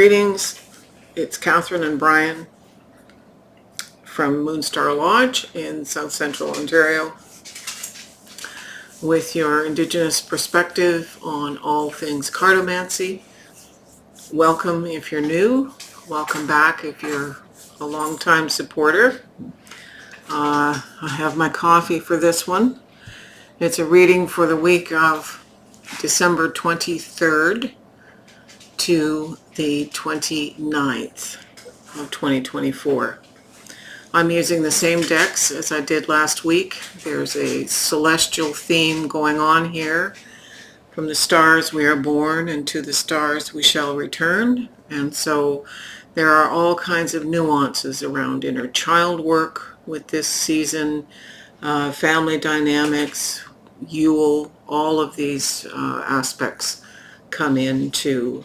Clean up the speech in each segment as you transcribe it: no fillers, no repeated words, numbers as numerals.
Greetings, it's Catherine and Brian from Moonstarlodge in South Central Ontario with your Indigenous perspective on all things cartomancy. Welcome if you're new, welcome back if you're a long-time supporter. I have my coffee for this one. It's a reading for the week of December 23rd to the 29th of 2024. I'm using the same decks as I did last week. There's a celestial theme going on here. From the stars we are born, and to the stars we shall return. And so there are all kinds of nuances around inner child work with this season, family dynamics, Yule, all of these aspects come into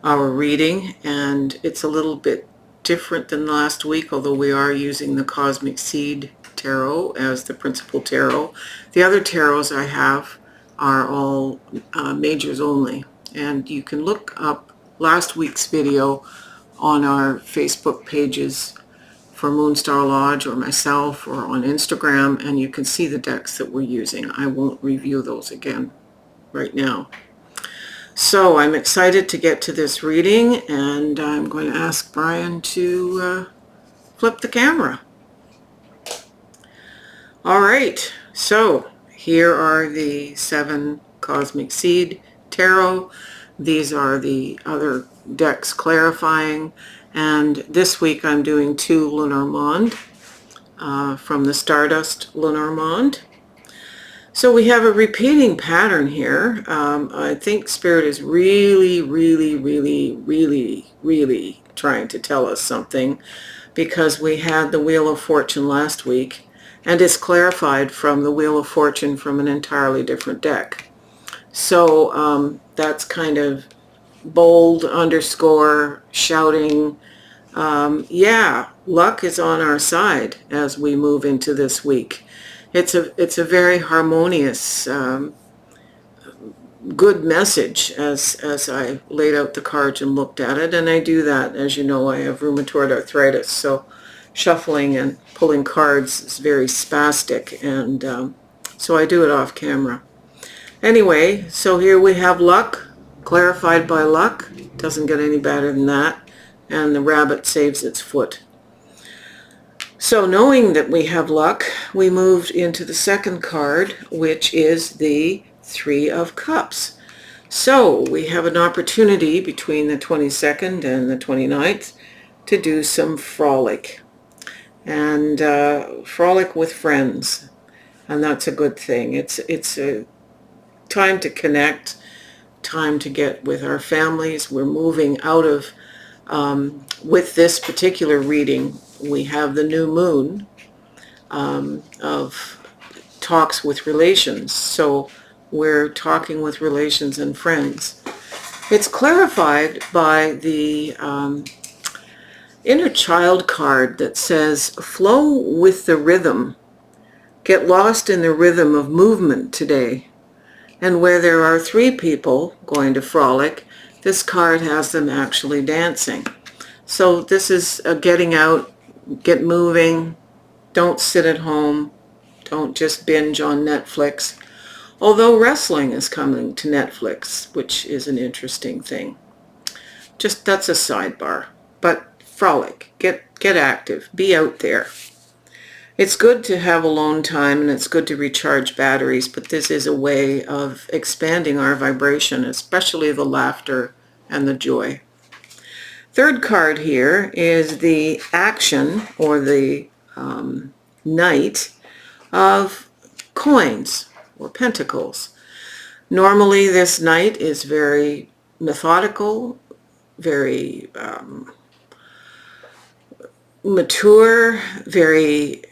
our reading, and it's a little bit different than last week, although we are using the Cosmic Seed Tarot as the principal tarot. The other tarots I have are all majors only, and you can look up last week's video on our Facebook pages for Moonstarlodge or myself, or on Instagram, and you can see the decks that we're using. I won't review those again right now. So I'm excited to get to this reading, and I'm going to ask Brian to flip the camera. All right, so here are the 7 Cosmic Seed Tarot. These are the other decks clarifying, and this week I'm doing 2 Lenormand from the Stardust Lenormand. So we have a repeating pattern here. I think Spirit is really trying to tell us something, because we had the Wheel of Fortune last week, and it's clarified from the Wheel of Fortune from an entirely different deck. So that's kind of bold, underscore, shouting. Yeah, luck is on our side as we move into this week. It's a very harmonious, good message as I laid out the cards and looked at it. And I do that, as you know, I have rheumatoid arthritis, so shuffling and pulling cards is very spastic, and so I do it off camera. Anyway, so here we have luck, clarified by luck. Doesn't get any better than that. And the rabbit saves its foot. So knowing that we have luck, we moved into the second card, which is the 3 of Cups. So we have an opportunity between the 22nd and the 29th to do some frolic. And frolic with friends. And that's a good thing. It's a time to connect, time to get with our families. We're moving out of, with this particular reading, we have the new moon of talks with relations. So we're talking with relations and friends. It's clarified by the inner child card that says, flow with the rhythm. Get lost in the rhythm of movement today. And where there are 3 people going to frolic, this card has them actually dancing. So this is a getting out, get moving, don't sit at home, don't just binge on Netflix. Although wrestling is coming to Netflix, which is an interesting thing. Just, that's a sidebar. But frolic, get active, be out there. It's good to have alone time, and it's good to recharge batteries, but this is a way of expanding our vibration, especially the laughter and the joy. Third card here is the action, or the Knight of Coins, or Pentacles. Normally this Knight is very methodical, very mature, very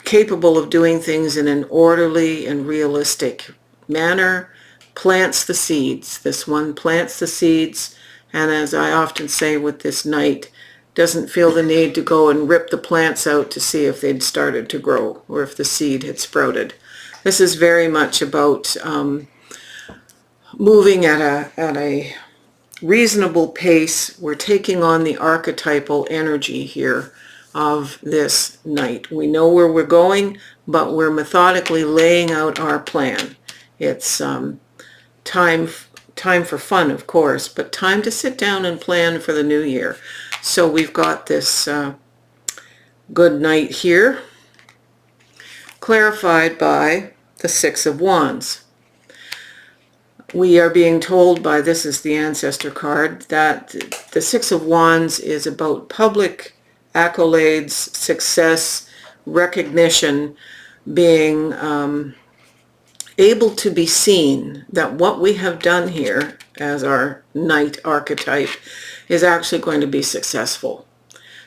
capable of doing things in an orderly and realistic manner, plants the seeds. This one plants the seeds, and as I often say with this Knight, doesn't feel the need to go and rip the plants out to see if they'd started to grow or if the seed had sprouted. This is very much about moving at a reasonable pace. We're taking on the archetypal energy here of this night. We know where we're going, but we're methodically laying out our plan. It's time for fun, of course, but time to sit down and plan for the new year. So we've got this good night here, clarified by the Six of Wands. We are being told by, this is the ancestor card, that the Six of Wands is about public accolades, success, recognition, being able to be seen, that what we have done here as our knight archetype is actually going to be successful.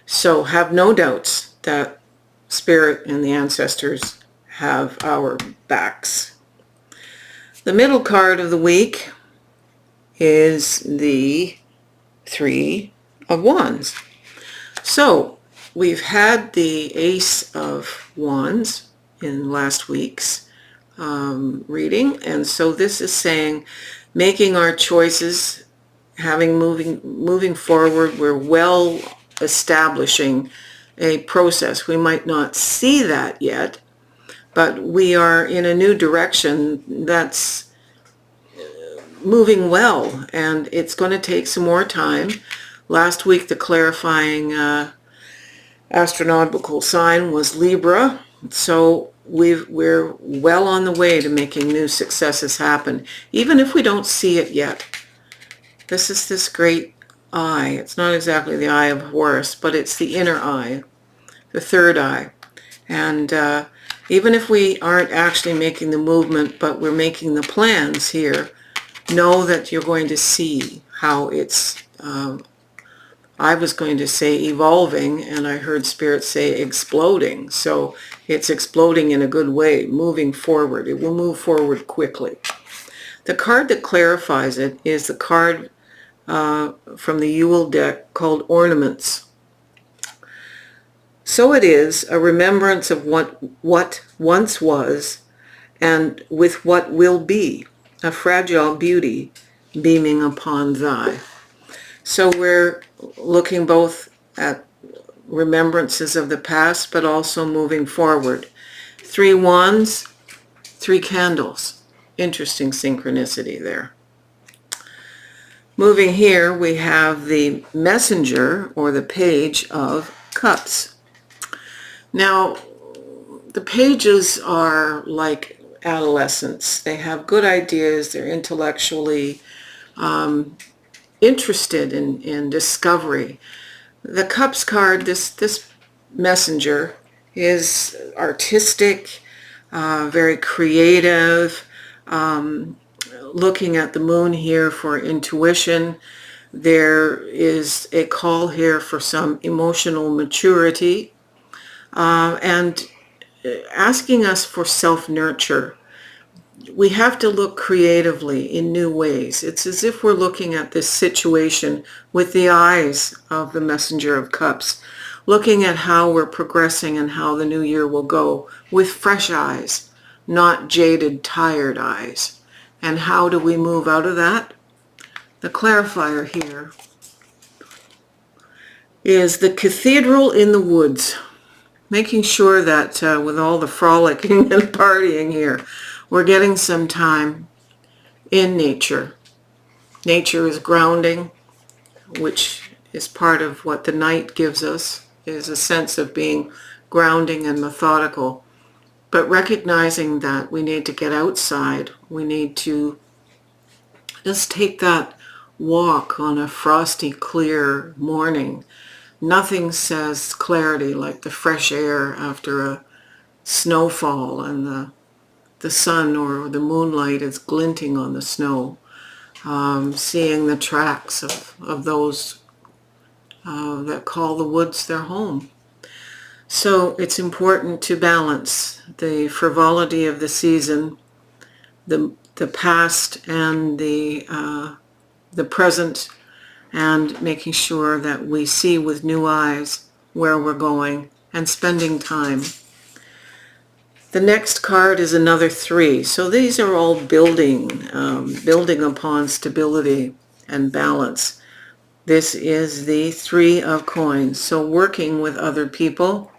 So have no doubts that Spirit and the ancestors have our backs. The middle card of the week is the Three of Wands. So we've had the Ace of Wands in last week's reading, and so this is saying making our choices, moving forward. We're well establishing a process. We might not see that yet, but we are in a new direction that's moving well, and it's going to take some more time. Last week, the clarifying astronomical sign was Libra, so we're well on the way to making new successes happen, even if we don't see it yet. This is this great eye. It's not exactly the eye of Horus, but it's the inner eye, the third eye. And even if we aren't actually making the movement, but we're making the plans here, know that you're going to see how it's, I was going to say evolving, and I heard Spirit say exploding. So it's exploding in a good way, moving forward. It will move forward quickly. The card that clarifies it is the card from the Yule deck called Ornaments. So it is a remembrance of what once was and with what will be, a fragile beauty beaming upon thy. So we're looking both at remembrances of the past, but also moving forward. 3 wands, 3 candles. Interesting synchronicity there. Moving here, we have the messenger, or the page of cups. Now, the pages are like adolescents. They have good ideas. They're intellectually interested in discovery. The Cups card, this messenger, is artistic, very creative, looking at the moon here for intuition. There is a call here for some emotional maturity, and asking us for self-nurture. We have to look creatively in new ways. It's as if we're looking at this situation with the eyes of the Messenger of Cups, looking at how we're progressing and how the new year will go with fresh eyes, not jaded, tired eyes. And how do we move out of that? The clarifier here is the cathedral in the woods, making sure that with all the frolicking and partying here, we're getting some time in nature. Nature is grounding, which is part of what the night gives us, is a sense of being grounding and methodical. But recognizing that we need to get outside, we need to just take that walk on a frosty, clear morning. Nothing says clarity like the fresh air after a snowfall and the sun or the moonlight is glinting on the snow, seeing the tracks of those that call the woods their home. So it's important to balance the frivolity of the season, the past and the present, and making sure that we see with new eyes where we're going and spending time. The next card is another 3. So these are all building upon stability. and balance. This is the Three of Coins. So working with other people,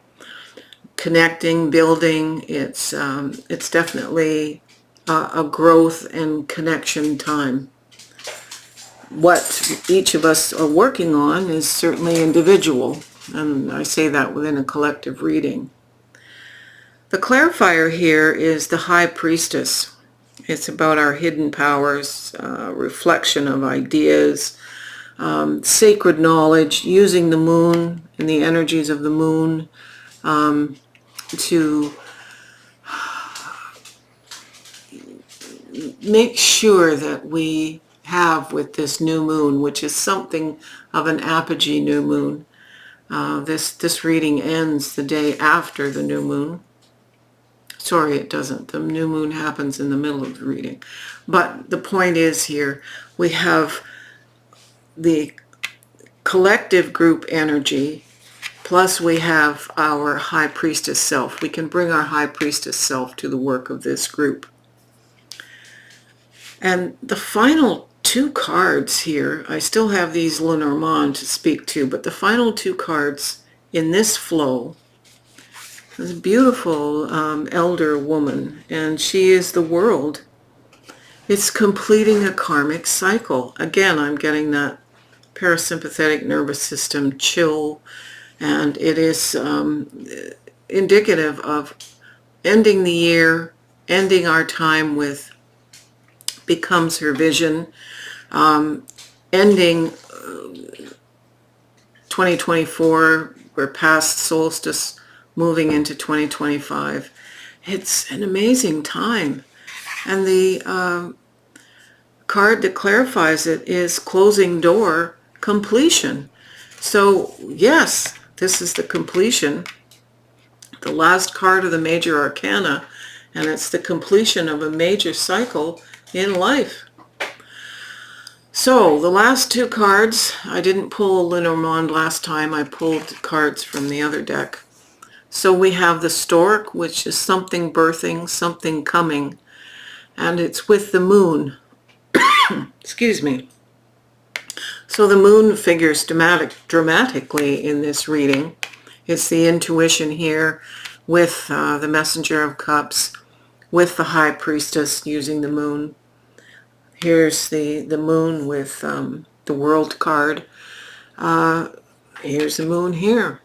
connecting, building, it's definitely a growth and connection time. What each of us are working on is certainly individual, and I say that within a collective reading. The clarifier here is the High Priestess. It's about our hidden powers, reflection of ideas, sacred knowledge, using the moon and the energies of the moon to make sure that we have with this new moon, which is something of an apogee new moon. This reading ends the day after the new moon. Sorry, it doesn't. The new moon happens in the middle of the reading. But the point is here, we have the collective group energy, plus we have our High Priestess self. We can bring our High Priestess self to the work of this group. And the final two cards here, I still have these Lenormand to speak to, but the final two cards in this flow, this beautiful elder woman, and she is the world. It's completing a karmic cycle. Again, I'm getting that parasympathetic nervous system chill, and it is indicative of ending the year, ending our time with becomes her vision, ending 2024, we're past solstice, moving into 2025. It's an amazing time. And the card that clarifies it is closing door, completion. So yes, this is the completion, the last card of the major arcana, and it's the completion of a major cycle in life. So the last two cards, I didn't pull Lenormand last time, I pulled cards from the other deck. So we have the Stork, which is something birthing, something coming, and it's with the moon. Excuse me. So the moon figures dramatically in this reading. It's the intuition here with the Messenger of Cups, with the High Priestess using the moon. Here's the moon with the World card. Here's the moon here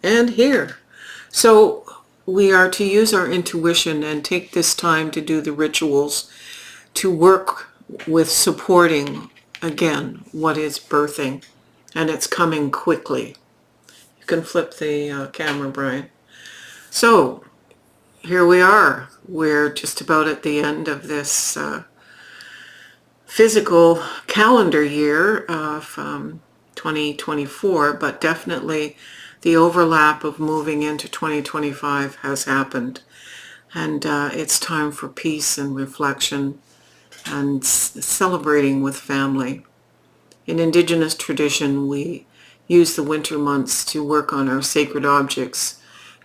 and here. So we are to use our intuition and take this time to do the rituals, to work with supporting, again, what is birthing, and it's coming quickly. You can flip the camera, Brian. So here we are. We're just about at the end of this physical calendar year of 2024, but definitely the overlap of moving into 2025 has happened. And it's time for peace and reflection and celebrating with family. In Indigenous tradition, we use the winter months to work on our sacred objects,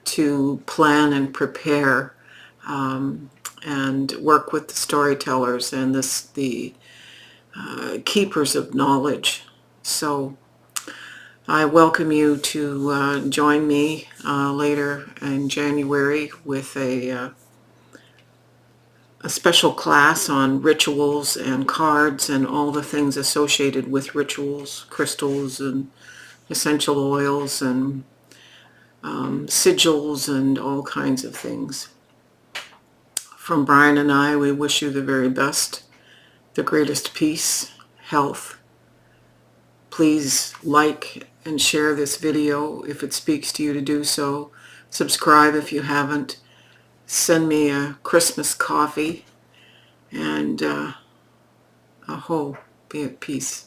to plan and prepare, and work with the storytellers and the keepers of knowledge. So I welcome you to join me later in January with a special class on rituals and cards and all the things associated with rituals, crystals and essential oils and sigils and all kinds of things. From Brian and I, we wish you the very best, the greatest peace, health. Please like and share this video if it speaks to you to do so. Subscribe if you haven't. Send me a Christmas coffee, and aho, be at peace.